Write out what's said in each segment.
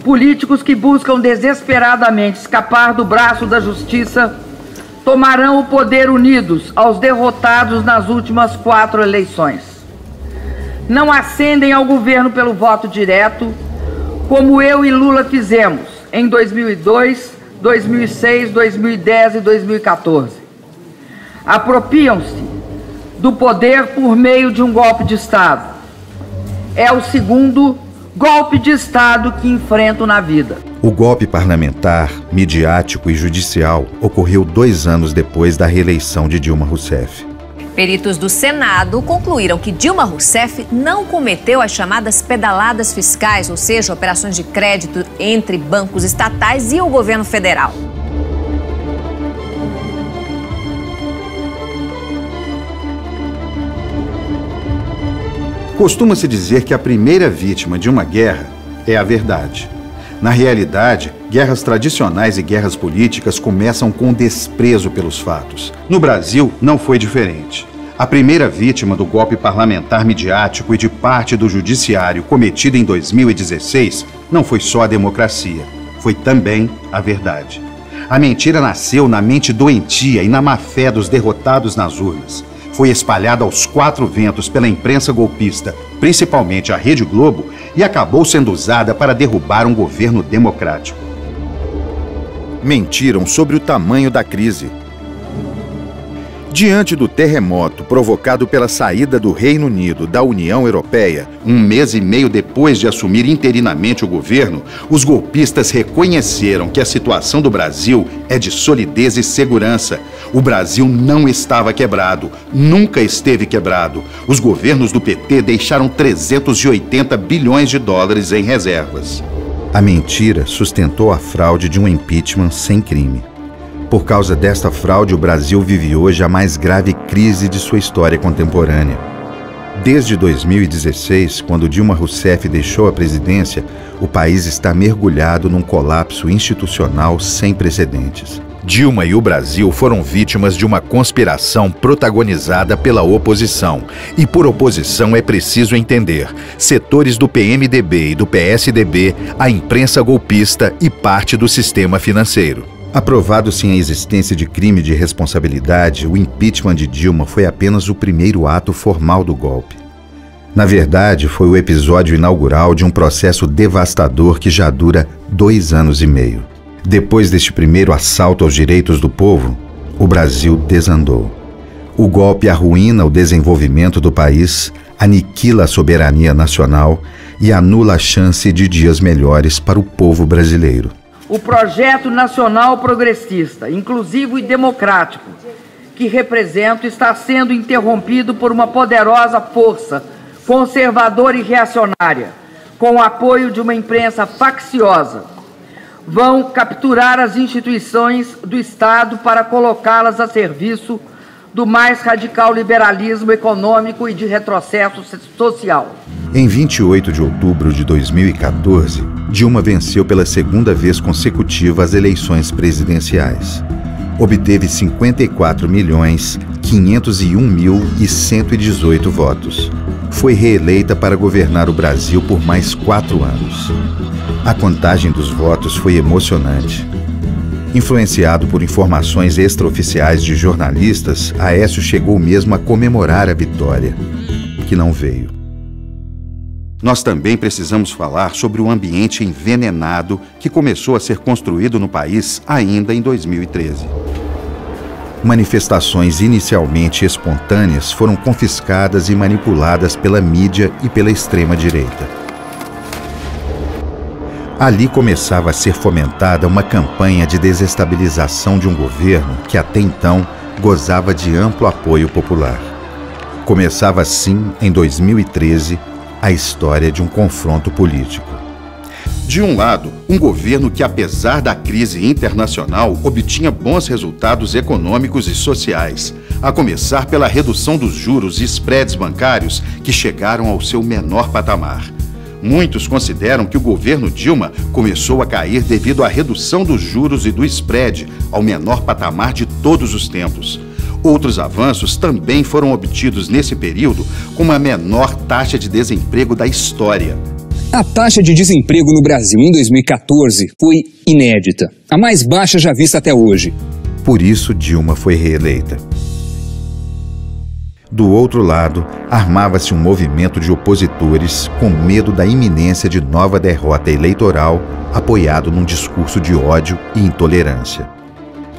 políticos que buscam desesperadamente escapar do braço da justiça tomarão o poder unidos aos derrotados nas últimas 4 eleições. Não ascendem ao governo pelo voto direto, como eu e Lula fizemos em 2002, 2006, 2010 e 2014. Apropriam-se do poder por meio de um golpe de Estado. É o segundo golpe de Estado que enfrento na vida. O golpe parlamentar, midiático e judicial ocorreu 2 anos depois da reeleição de Dilma Rousseff. Peritos do Senado concluíram que Dilma Rousseff não cometeu as chamadas pedaladas fiscais, ou seja, operações de crédito entre bancos estatais e o governo federal. Costuma-se dizer que a primeira vítima de uma guerra é a verdade. Na realidade, guerras tradicionais e guerras políticas começam com desprezo pelos fatos. No Brasil, não foi diferente. A primeira vítima do golpe parlamentar midiático e de parte do judiciário cometido em 2016 não foi só a democracia, foi também a verdade. A mentira nasceu na mente doentia e na má-fé dos derrotados nas urnas. Foi espalhada aos 4 ventos pela imprensa golpista, principalmente a Rede Globo, e acabou sendo usada para derrubar um governo democrático. Mentiram sobre o tamanho da crise. Diante do terremoto provocado pela saída do Reino Unido da União Europeia, 1 mês e meio depois de assumir interinamente o governo, os golpistas reconheceram que a situação do Brasil é de solidez e segurança. O Brasil não estava quebrado, nunca esteve quebrado. Os governos do PT deixaram 380 bilhões de dólares em reservas. A mentira sustentou a fraude de um impeachment sem crime. Por causa desta fraude, o Brasil vive hoje a mais grave crise de sua história contemporânea. Desde 2016, quando Dilma Rousseff deixou a presidência, o país está mergulhado num colapso institucional sem precedentes. Dilma e o Brasil foram vítimas de uma conspiração protagonizada pela oposição. E por oposição é preciso entender setores do PMDB e do PSDB, a imprensa golpista e parte do sistema financeiro. Aprovado-se a existência de crime de responsabilidade, o impeachment de Dilma foi apenas o primeiro ato formal do golpe. Na verdade, foi o episódio inaugural de um processo devastador que já dura 2 anos e meio. Depois deste primeiro assalto aos direitos do povo, o Brasil desandou. O golpe arruína o desenvolvimento do país, aniquila a soberania nacional e anula a chance de dias melhores para o povo brasileiro. O projeto nacional progressista, inclusivo e democrático, que represento, está sendo interrompido por uma poderosa força conservadora e reacionária, com o apoio de uma imprensa facciosa. Vão capturar as instituições do Estado para colocá-las a serviço do mais radical liberalismo econômico e de retrocesso social. Em 28 de outubro de 2014, Dilma venceu pela 2ª vez consecutiva as eleições presidenciais. Obteve 54.501.118 votos. Foi reeleita para governar o Brasil por mais 4 anos. A contagem dos votos foi emocionante. Influenciado por informações extraoficiais de jornalistas, Aécio chegou mesmo a comemorar a vitória, que não veio. Nós também precisamos falar sobre o ambiente envenenado que começou a ser construído no país ainda em 2013. Manifestações inicialmente espontâneas foram confiscadas e manipuladas pela mídia e pela extrema-direita. Ali começava a ser fomentada uma campanha de desestabilização de um governo que até então gozava de amplo apoio popular. Começava assim, em 2013, a história de um confronto político. De um lado, um governo que, apesar da crise internacional, obtinha bons resultados econômicos e sociais, a começar pela redução dos juros e spreads bancários que chegaram ao seu menor patamar. Muitos consideram que o governo Dilma começou a cair devido à redução dos juros e do spread ao menor patamar de todos os tempos. Outros avanços também foram obtidos nesse período, com a menor taxa de desemprego da história. A taxa de desemprego no Brasil em 2014 foi inédita, a mais baixa já vista até hoje. Por isso, Dilma foi reeleita. Do outro lado, armava-se um movimento de opositores com medo da iminência de nova derrota eleitoral, apoiado num discurso de ódio e intolerância.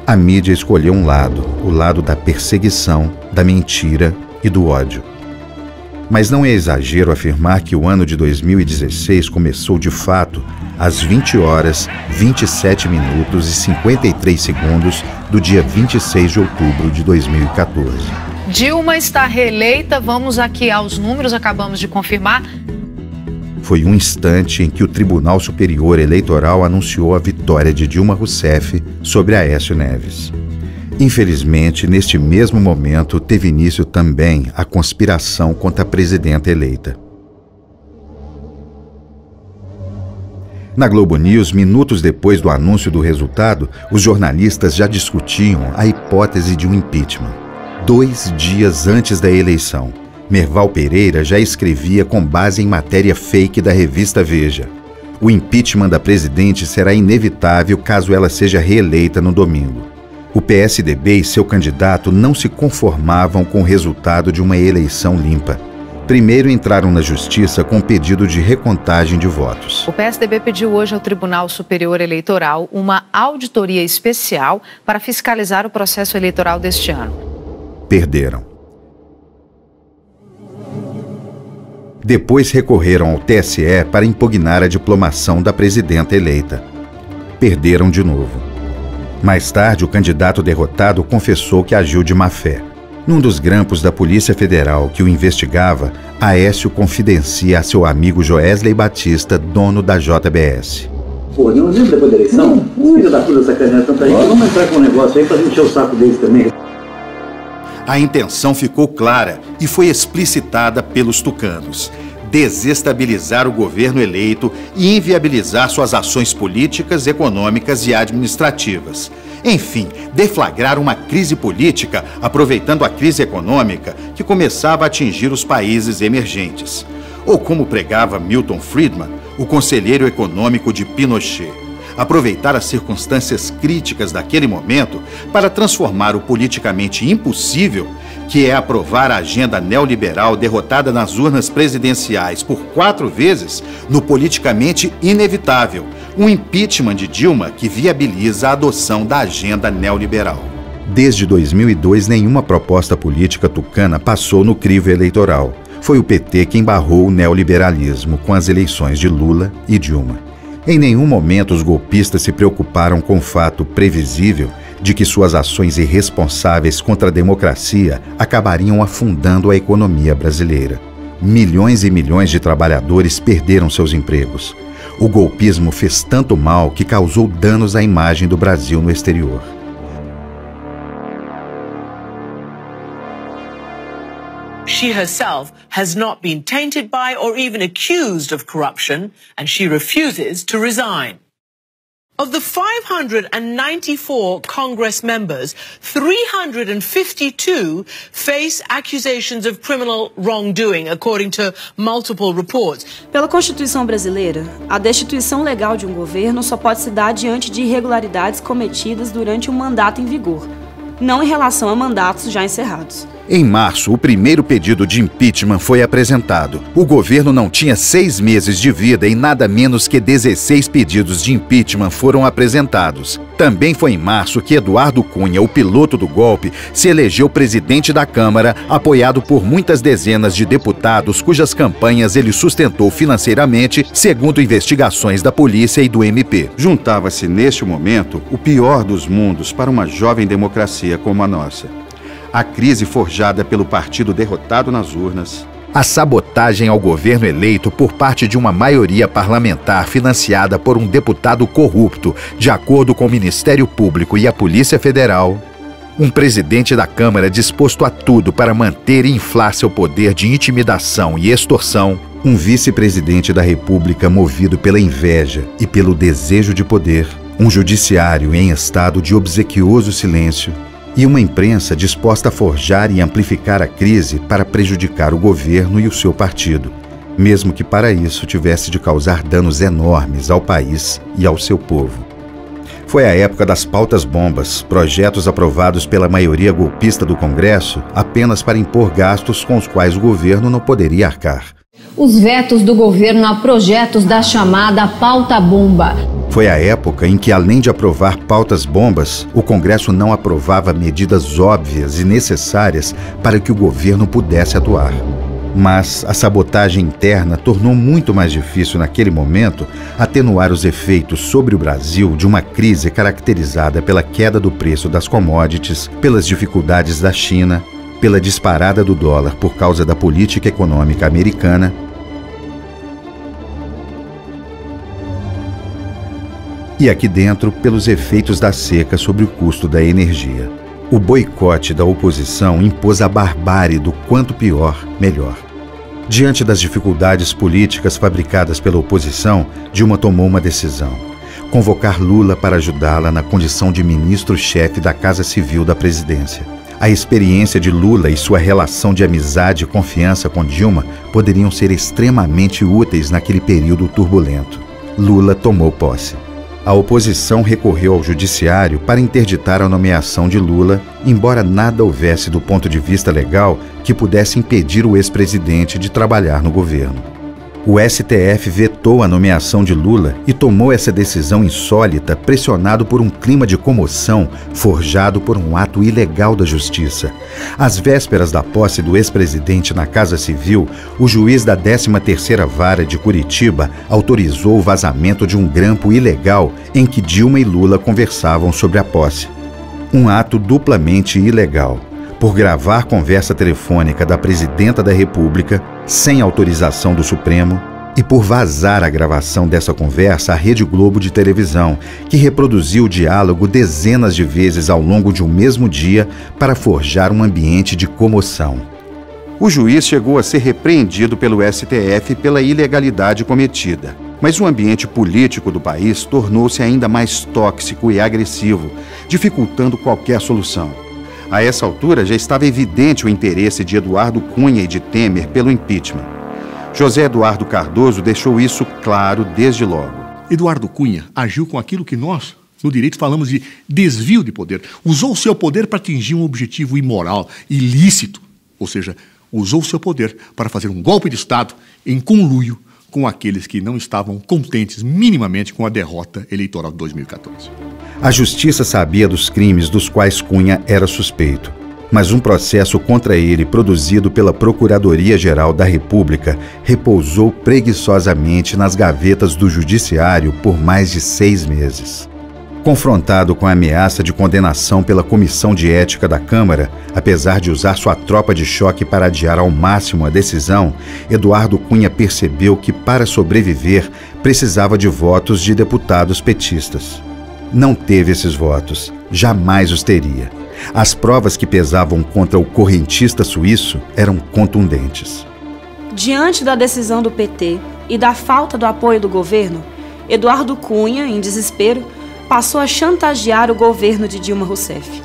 A mídia escolheu um lado, o lado da perseguição, da mentira e do ódio. Mas não é exagero afirmar que o ano de 2016 começou de fato às 20 horas, 27 minutos e 53 segundos do dia 26 de outubro de 2014. Dilma está reeleita, vamos aqui aos números, acabamos de confirmar. Foi um instante em que o Tribunal Superior Eleitoral anunciou a vitória de Dilma Rousseff sobre Aécio Neves. Infelizmente, neste mesmo momento, teve início também a conspiração contra a presidenta eleita. Na Globo News, minutos depois do anúncio do resultado, os jornalistas já discutiam a hipótese de um impeachment. 2 dias antes da eleição, Merval Pereira já escrevia com base em matéria fake da revista Veja. O impeachment da presidente será inevitável caso ela seja reeleita no domingo. O PSDB e seu candidato não se conformavam com o resultado de uma eleição limpa. Primeiro entraram na justiça com pedido de recontagem de votos. O PSDB pediu hoje ao Tribunal Superior Eleitoral uma auditoria especial para fiscalizar o processo eleitoral deste ano. Perderam. Depois recorreram ao TSE para impugnar a diplomação da presidenta eleita. Perderam de novo. Mais tarde, o candidato derrotado confessou que agiu de má fé. Num dos grampos da Polícia Federal que o investigava, Aécio confidencia a seu amigo Joesley Batista, dono da JBS. Pô, não lembra depois da eleição? Filho da puta sacanear tanta gente. Vamos entrar com um negócio aí pra encher o saco deles também. A intenção ficou clara e foi explicitada pelos tucanos: desestabilizar o governo eleito e inviabilizar suas ações políticas, econômicas e administrativas. Enfim, deflagrar uma crise política aproveitando a crise econômica que começava a atingir os países emergentes. Ou como pregava Milton Friedman, o conselheiro econômico de Pinochet, aproveitar as circunstâncias críticas daquele momento para transformar o politicamente impossível, que é aprovar a agenda neoliberal derrotada nas urnas presidenciais por 4 vezes, no politicamente inevitável, um impeachment de Dilma que viabiliza a adoção da agenda neoliberal. Desde 2002, nenhuma proposta política tucana passou no crivo eleitoral. Foi o PT quem barrou o neoliberalismo com as eleições de Lula e Dilma. Em nenhum momento os golpistas se preocuparam com o fato previsível de que suas ações irresponsáveis contra a democracia acabariam afundando a economia brasileira. Milhões e milhões de trabalhadores perderam seus empregos. O golpismo fez tanto mal que causou danos à imagem do Brasil no exterior. She herself has not been tainted by or even accused of corruption, and she refuses to resign. Of the 594 Congress members, 352 face accusations of criminal wrongdoing, according to multiple reports. Pela Constituição brasileira, a destituição legal de um governo só pode se dar diante de irregularidades cometidas durante um mandato em vigor, não em relação a mandatos já encerrados. Em março, o primeiro pedido de impeachment foi apresentado. O governo não tinha 6 meses de vida e nada menos que 16 pedidos de impeachment foram apresentados. Também foi em março que Eduardo Cunha, o piloto do golpe, se elegeu presidente da Câmara, apoiado por muitas dezenas de deputados cujas campanhas ele sustentou financeiramente, segundo investigações da polícia e do MP. Juntava-se neste momento o pior dos mundos para uma jovem democracia como a nossa. A crise forjada pelo partido derrotado nas urnas, a sabotagem ao governo eleito por parte de uma maioria parlamentar financiada por um deputado corrupto, de acordo com o Ministério Público e a Polícia Federal, um presidente da Câmara disposto a tudo para manter e inflar seu poder de intimidação e extorsão, um vice-presidente da República movido pela inveja e pelo desejo de poder, um judiciário em estado de obsequioso silêncio, e uma imprensa disposta a forjar e amplificar a crise para prejudicar o governo e o seu partido. mesmo que para isso tivesse de causar danos enormes ao país e ao seu povo. Foi a época das pautas-bombas, projetos aprovados pela maioria golpista do Congresso apenas para impor gastos com os quais o governo não poderia arcar. Os vetos do governo a projetos da chamada pauta-bomba. Foi a época em que, além de aprovar pautas-bombas, o Congresso não aprovava medidas óbvias e necessárias para que o governo pudesse atuar. Mas a sabotagem interna tornou muito mais difícil naquele momento atenuar os efeitos sobre o Brasil de uma crise caracterizada pela queda do preço das commodities, pelas dificuldades da China, pela disparada do dólar por causa da política econômica americana e aqui dentro pelos efeitos da seca sobre o custo da energia. O boicote da oposição impôs a barbárie do quanto pior, melhor. Diante das dificuldades políticas fabricadas pela oposição, Dilma tomou uma decisão: convocar Lula para ajudá-la na condição de ministro-chefe da Casa Civil da presidência. A experiência de Lula e sua relação de amizade e confiança com Dilma poderiam ser extremamente úteis naquele período turbulento. Lula tomou posse. A oposição recorreu ao judiciário para interditar a nomeação de Lula, embora nada houvesse do ponto de vista legal que pudesse impedir o ex-presidente de trabalhar no governo. O STF vetou a nomeação de Lula e tomou essa decisão insólita pressionado por um clima de comoção forjado por um ato ilegal da justiça. Às vésperas da posse do ex-presidente na Casa Civil, o juiz da 13ª Vara de Curitiba autorizou o vazamento de um grampo ilegal em que Dilma e Lula conversavam sobre a posse. Um ato duplamente ilegal. Por gravar conversa telefônica da Presidenta da República, sem autorização do Supremo, e por vazar a gravação dessa conversa à Rede Globo de televisão, que reproduziu o diálogo dezenas de vezes ao longo de um mesmo dia para forjar um ambiente de comoção. O juiz chegou a ser repreendido pelo STF pela ilegalidade cometida, mas o ambiente político do país tornou-se ainda mais tóxico e agressivo, dificultando qualquer solução. A essa altura já estava evidente o interesse de Eduardo Cunha e de Temer pelo impeachment. José Eduardo Cardoso deixou isso claro desde logo. Eduardo Cunha agiu com aquilo que nós, no direito, falamos de desvio de poder. Usou o seu poder para atingir um objetivo imoral, ilícito. Ou seja, usou o seu poder para fazer um golpe de Estado em conluio com aqueles que não estavam contentes minimamente com a derrota eleitoral de 2014. A justiça sabia dos crimes dos quais Cunha era suspeito, mas um processo contra ele produzido pela Procuradoria-Geral da República repousou preguiçosamente nas gavetas do Judiciário por mais de 6 meses. Confrontado com a ameaça de condenação pela Comissão de Ética da Câmara, apesar de usar sua tropa de choque para adiar ao máximo a decisão, Eduardo Cunha percebeu que, para sobreviver, precisava de votos de deputados petistas. Não teve esses votos, jamais os teria. As provas que pesavam contra o correntista suíço eram contundentes. Diante da decisão do PT e da falta do apoio do governo, Eduardo Cunha, em desespero, passou a chantagear o governo de Dilma Rousseff.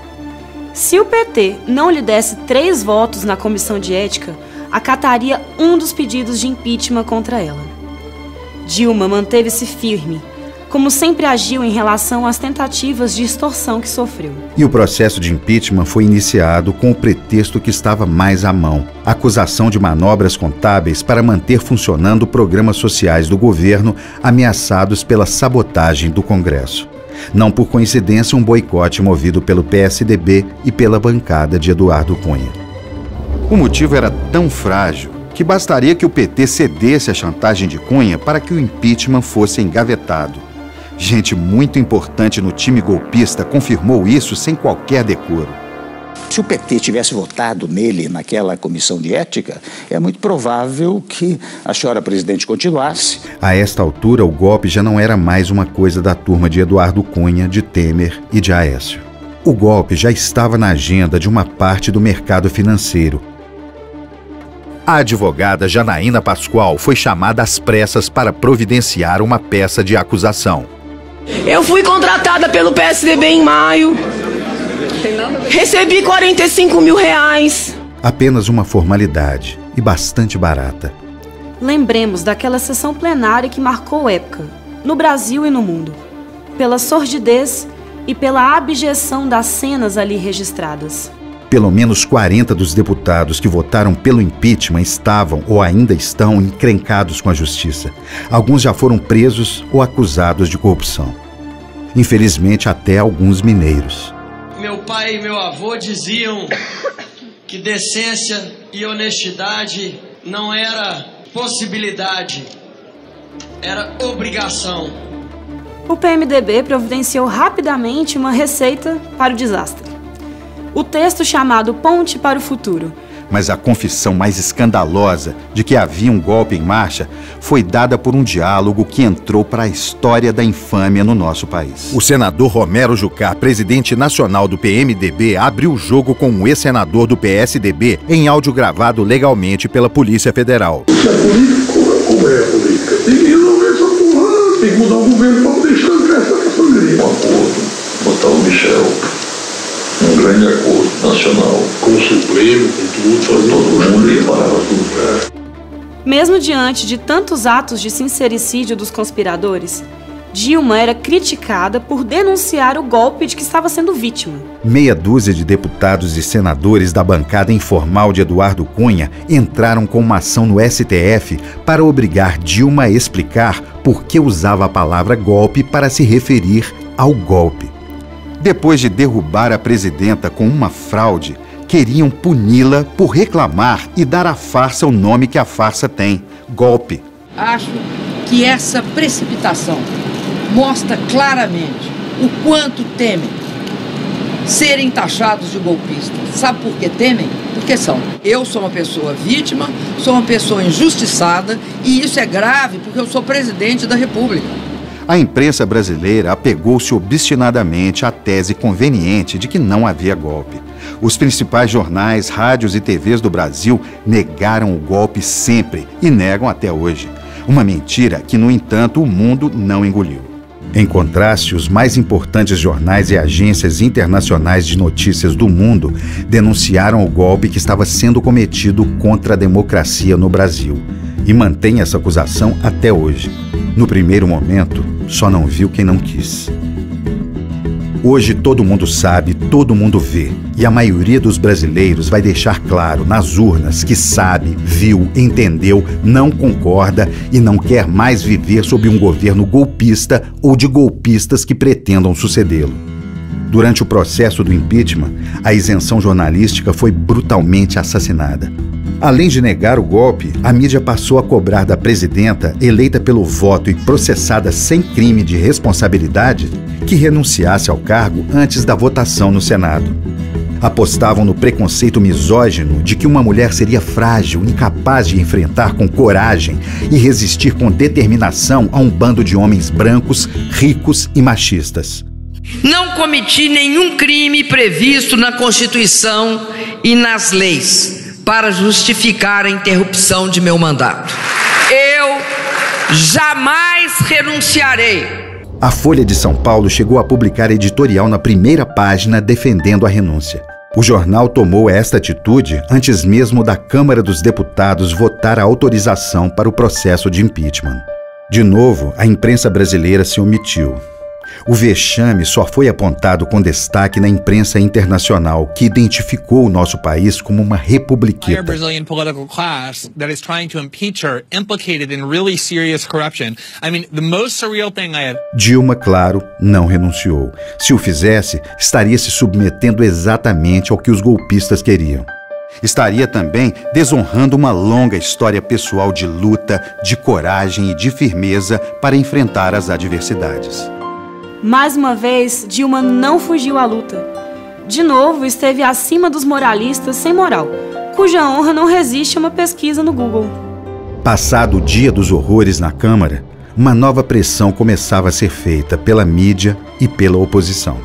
Se o PT não lhe desse 3 votos na comissão de ética, acataria um dos pedidos de impeachment contra ela. Dilma manteve-se firme, como sempre agiu em relação às tentativas de extorsão que sofreu. E o processo de impeachment foi iniciado com o pretexto que estava mais à mão: acusação de manobras contábeis para manter funcionando programas sociais do governo ameaçados pela sabotagem do Congresso. Não por coincidência, um boicote movido pelo PSDB e pela bancada de Eduardo Cunha. O motivo era tão frágil que bastaria que o PT cedesse à chantagem de Cunha para que o impeachment fosse engavetado. Gente muito importante no time golpista confirmou isso sem qualquer decoro. Se o PT tivesse votado nele naquela comissão de ética, é muito provável que a senhora presidente continuasse. A esta altura, o golpe já não era mais uma coisa da turma de Eduardo Cunha, de Temer e de Aécio. O golpe já estava na agenda de uma parte do mercado financeiro. A advogada Janaína Pascoal foi chamada às pressas para providenciar uma peça de acusação. Eu fui contratada pelo PSDB em maio. Recebi R$45 mil. Apenas uma formalidade e bastante barata. lembremos daquela sessão plenária que marcou época, no Brasil e no mundo, pela sordidez e pela abjeção das cenas ali registradas. Pelo menos 40 dos deputados que votaram pelo impeachment estavam ou ainda estão encrencados com a justiça. Alguns já foram presos ou acusados de corrupção. Infelizmente, até alguns mineiros. Meu pai e meu avô diziam que decência e honestidade não era possibilidade, era obrigação. O PMDB providenciou rapidamente uma receita para o desastre. O texto chamado Ponte para o Futuro. Mas a confissão mais escandalosa de que havia um golpe em marcha foi dada por um diálogo que entrou para a história da infâmia no nosso país. O senador Romero Jucá, presidente nacional do PMDB, abriu o jogo com um ex-senador do PSDB em áudio gravado legalmente pela Polícia Federal. Isso é político? Como é a política? Tem que resolver essa porra, tem que mudar o governo para poder estancar essa família. Um acordo, botar o Michel. Um grande acordo nacional. Com o Supremo, com tudo, fazer todo mundo e parava tudo. Mesmo diante de tantos atos de sincericídio dos conspiradores, Dilma era criticada por denunciar o golpe de que estava sendo vítima. Meia dúzia de deputados e senadores da bancada informal de Eduardo Cunha entraram com uma ação no STF para obrigar Dilma a explicar por que usava a palavra golpe para se referir ao golpe. Depois de derrubar a presidenta com uma fraude, queriam puni-la por reclamar e dar à farsa o nome que a farsa tem: golpe. Acho que essa precipitação mostra claramente o quanto temem serem taxados de golpistas. Sabe por que temem? Porque são. Eu sou uma pessoa vítima, sou uma pessoa injustiçada, e isso é grave porque eu sou presidente da República. A imprensa brasileira apegou-se obstinadamente à tese conveniente de que não havia golpe. Os principais jornais, rádios e TVs do Brasil negaram o golpe sempre e negam até hoje. Uma mentira que, no entanto, o mundo não engoliu. Em contraste, os mais importantes jornais e agências internacionais de notícias do mundo denunciaram o golpe que estava sendo cometido contra a democracia no Brasil e mantém essa acusação até hoje. No primeiro momento, só não viu quem não quis. Hoje todo mundo sabe, todo mundo vê, e a maioria dos brasileiros vai deixar claro nas urnas que sabe, viu, entendeu, não concorda e não quer mais viver sob um governo golpista ou de golpistas que pretendam sucedê-lo. Durante o processo do impeachment, a isenção jornalística foi brutalmente assassinada. Além de negar o golpe, a mídia passou a cobrar da presidenta, eleita pelo voto e processada sem crime de responsabilidade, que renunciasse ao cargo antes da votação no Senado. Apostavam no preconceito misógino de que uma mulher seria frágil, incapaz de enfrentar com coragem e resistir com determinação a um bando de homens brancos, ricos e machistas. Não cometi nenhum crime previsto na Constituição e nas leis para justificar a interrupção de meu mandato. Eu jamais renunciarei. A Folha de São Paulo chegou a publicar editorial na primeira página defendendo a renúncia. O jornal tomou esta atitude antes mesmo da Câmara dos Deputados votar a autorização para o processo de impeachment. De novo, a imprensa brasileira se omitiu. O vexame só foi apontado com destaque na imprensa internacional, que identificou o nosso país como uma republiqueta. Brazilian political class that is trying to impeach her implicated in really serious corruption. I mean, the most surreal thing I have. Dilma, claro, não renunciou. Se o fizesse, estaria se submetendo exatamente ao que os golpistas queriam. Estaria também desonrando uma longa história pessoal de luta, de coragem e de firmeza para enfrentar as adversidades. Mais uma vez, Dilma não fugiu à luta. De novo, esteve acima dos moralistas sem moral, cuja honra não resiste a uma pesquisa no Google. Passado o dia dos horrores na Câmara, uma nova pressão começava a ser feita pela mídia e pela oposição.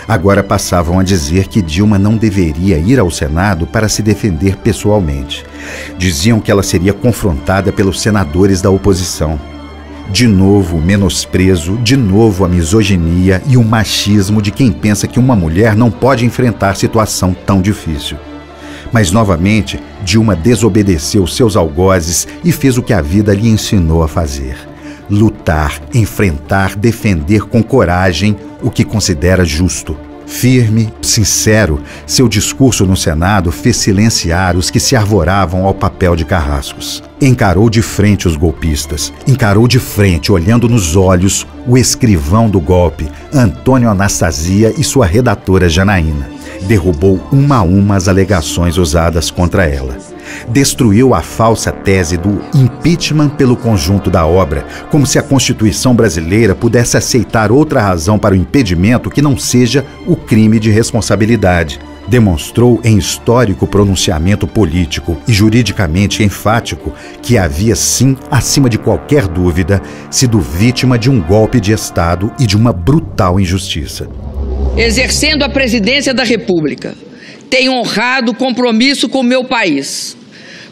Agora passavam a dizer que Dilma não deveria ir ao Senado para se defender pessoalmente. Diziam que ela seria confrontada pelos senadores da oposição. De novo o menosprezo, de novo a misoginia e o machismo de quem pensa que uma mulher não pode enfrentar situação tão difícil. Mas, novamente, Dilma desobedeceu seus algozes e fez o que a vida lhe ensinou a fazer: lutar, enfrentar, defender com coragem o que considera justo. Firme, sincero, seu discurso no Senado fez silenciar os que se arvoravam ao papel de carrascos. Encarou de frente os golpistas, encarou de frente, olhando nos olhos, o escrivão do golpe, Antônio Anastasia, e sua redatora Janaína. Derrubou uma a uma as alegações usadas contra ela. Destruiu a falsa tese do impeachment pelo conjunto da obra, como se a Constituição brasileira pudesse aceitar outra razão para o impedimento que não seja o crime de responsabilidade. Demonstrou em histórico pronunciamento político e juridicamente enfático que havia, sim, acima de qualquer dúvida, sido vítima de um golpe de Estado e de uma brutal injustiça. Exercendo a presidência da República, tenho honrado o compromisso com o meu país,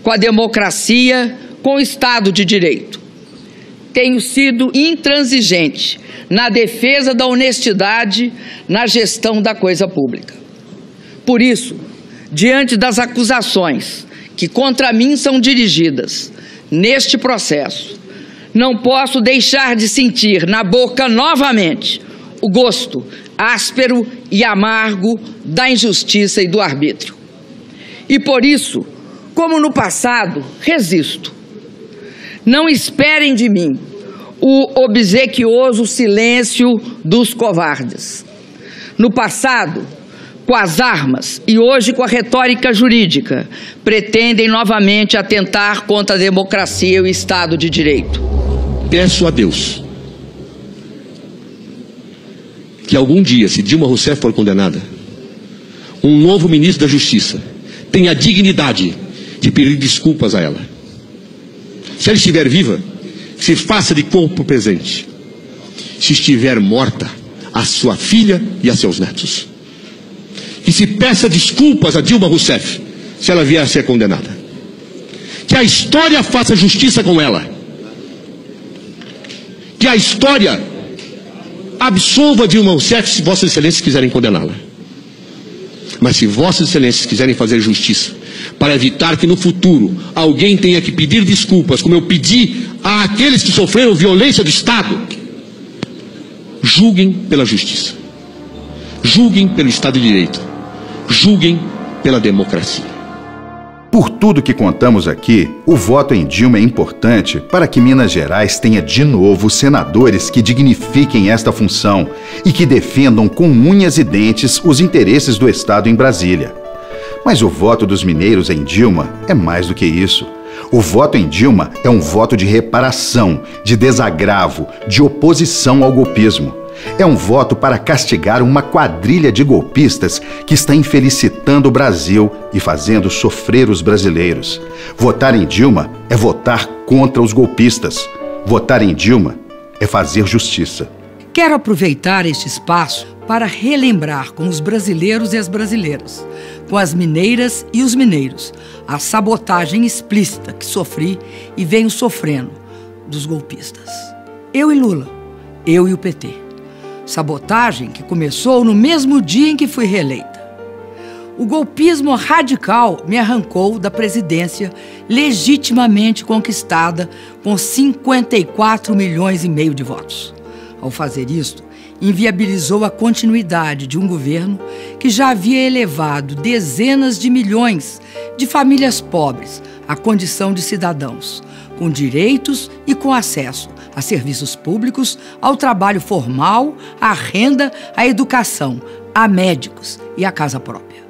com a democracia, com o Estado de Direito. Tenho sido intransigente na defesa da honestidade na gestão da coisa pública. Por isso, diante das acusações que contra mim são dirigidas neste processo, não posso deixar de sentir na boca novamente o gosto áspero e amargo da injustiça e do arbítrio. E por isso, como no passado, resisto. Não esperem de mim o obsequioso silêncio dos covardes. No passado, com as armas e hoje com a retórica jurídica, pretendem novamente atentar contra a democracia e o Estado de Direito. Peço a Deus que algum dia, se Dilma Rousseff for condenada, um novo ministro da Justiça tenha a dignidade de pedir desculpas a ela. Se ela estiver viva, se faça de corpo presente. Se estiver morta, a sua filha e a seus netos. Que se peça desculpas a Dilma Rousseff, se ela vier a ser condenada. Que a história faça justiça com ela. Que a história absolva Dilma Rousseff se Vossas Excelências quiserem condená-la. Mas se Vossas Excelências quiserem fazer justiça, para evitar que no futuro alguém tenha que pedir desculpas, como eu pedi àqueles que sofreram violência do Estado, julguem pela justiça. Julguem pelo Estado de Direito. Julguem pela democracia. Por tudo que contamos aqui, o voto em Dilma é importante para que Minas Gerais tenha de novo senadores que dignifiquem esta função e que defendam com unhas e dentes os interesses do Estado em Brasília. Mas o voto dos mineiros em Dilma é mais do que isso. O voto em Dilma é um voto de reparação, de desagravo, de oposição ao golpismo. É um voto para castigar uma quadrilha de golpistas que está infelicitando o Brasil e fazendo sofrer os brasileiros. Votar em Dilma é votar contra os golpistas. Votar em Dilma é fazer justiça. Quero aproveitar este espaço para relembrar com os brasileiros e as brasileiras, com as mineiras e os mineiros, a sabotagem explícita que sofri e venho sofrendo dos golpistas. Eu e Lula, eu e o PT. Sabotagem que começou no mesmo dia em que fui reeleita. O golpismo radical me arrancou da presidência legitimamente conquistada com 54,5 milhões de votos. Ao fazer isto, inviabilizou a continuidade de um governo que já havia elevado dezenas de milhões de famílias pobres à condição de cidadãos, com direitos e com acesso a serviços públicos, ao trabalho formal, à renda, à educação, a médicos e à casa própria.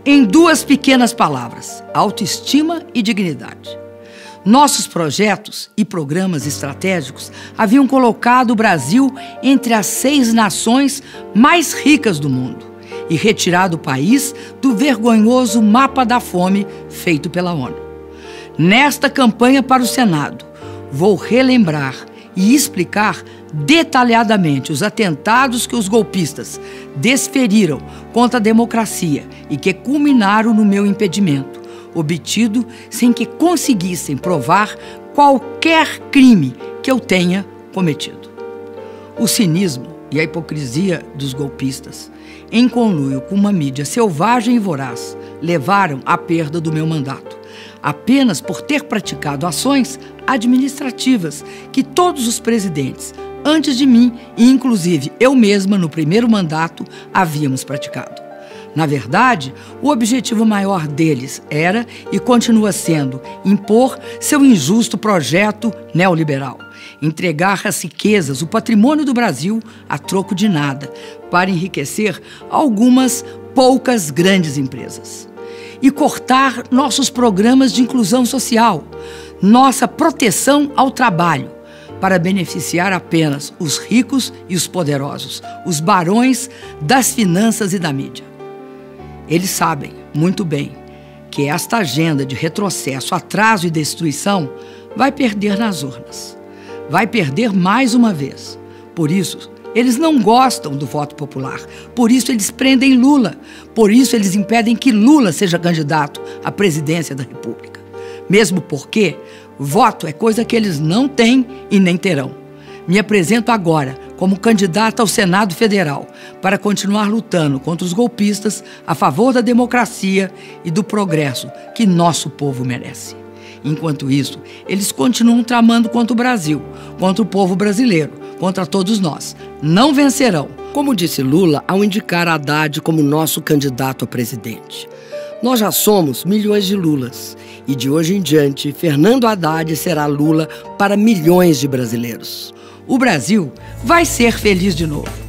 Em duas pequenas palavras, autoestima e dignidade. Nossos projetos e programas estratégicos haviam colocado o Brasil entre as 6 nações mais ricas do mundo e retirado o país do vergonhoso mapa da fome feito pela ONU. Nesta campanha para o Senado, vou relembrar e explicar detalhadamente os atentados que os golpistas desferiram contra a democracia e que culminaram no meu impedimento, obtido sem que conseguissem provar qualquer crime que eu tenha cometido. O cinismo e a hipocrisia dos golpistas, em conluio com uma mídia selvagem e voraz, levaram à perda do meu mandato, apenas por ter praticado ações administrativas que todos os presidentes antes de mim, e inclusive eu mesma no primeiro mandato, havíamos praticado. Na verdade, o objetivo maior deles era e continua sendo impor seu injusto projeto neoliberal, entregar as riquezas, o patrimônio do Brasil a troco de nada, para enriquecer algumas poucas grandes empresas. E cortar nossos programas de inclusão social, nossa proteção ao trabalho, para beneficiar apenas os ricos e os poderosos, os barões das finanças e da mídia. Eles sabem muito bem que esta agenda de retrocesso, atraso e destruição vai perder nas urnas. Vai perder mais uma vez. Por isso, eles não gostam do voto popular. Por isso, eles prendem Lula. Por isso, eles impedem que Lula seja candidato à presidência da República. Mesmo porque voto é coisa que eles não têm e nem terão. Me apresento agora como candidata ao Senado Federal para continuar lutando contra os golpistas a favor da democracia e do progresso que nosso povo merece. Enquanto isso, eles continuam tramando contra o Brasil, contra o povo brasileiro, contra todos nós. Não vencerão. Como disse Lula ao indicar Haddad como nosso candidato a presidente. Nós já somos milhões de Lulas e de hoje em diante, Fernando Haddad será Lula para milhões de brasileiros. O Brasil vai ser feliz de novo.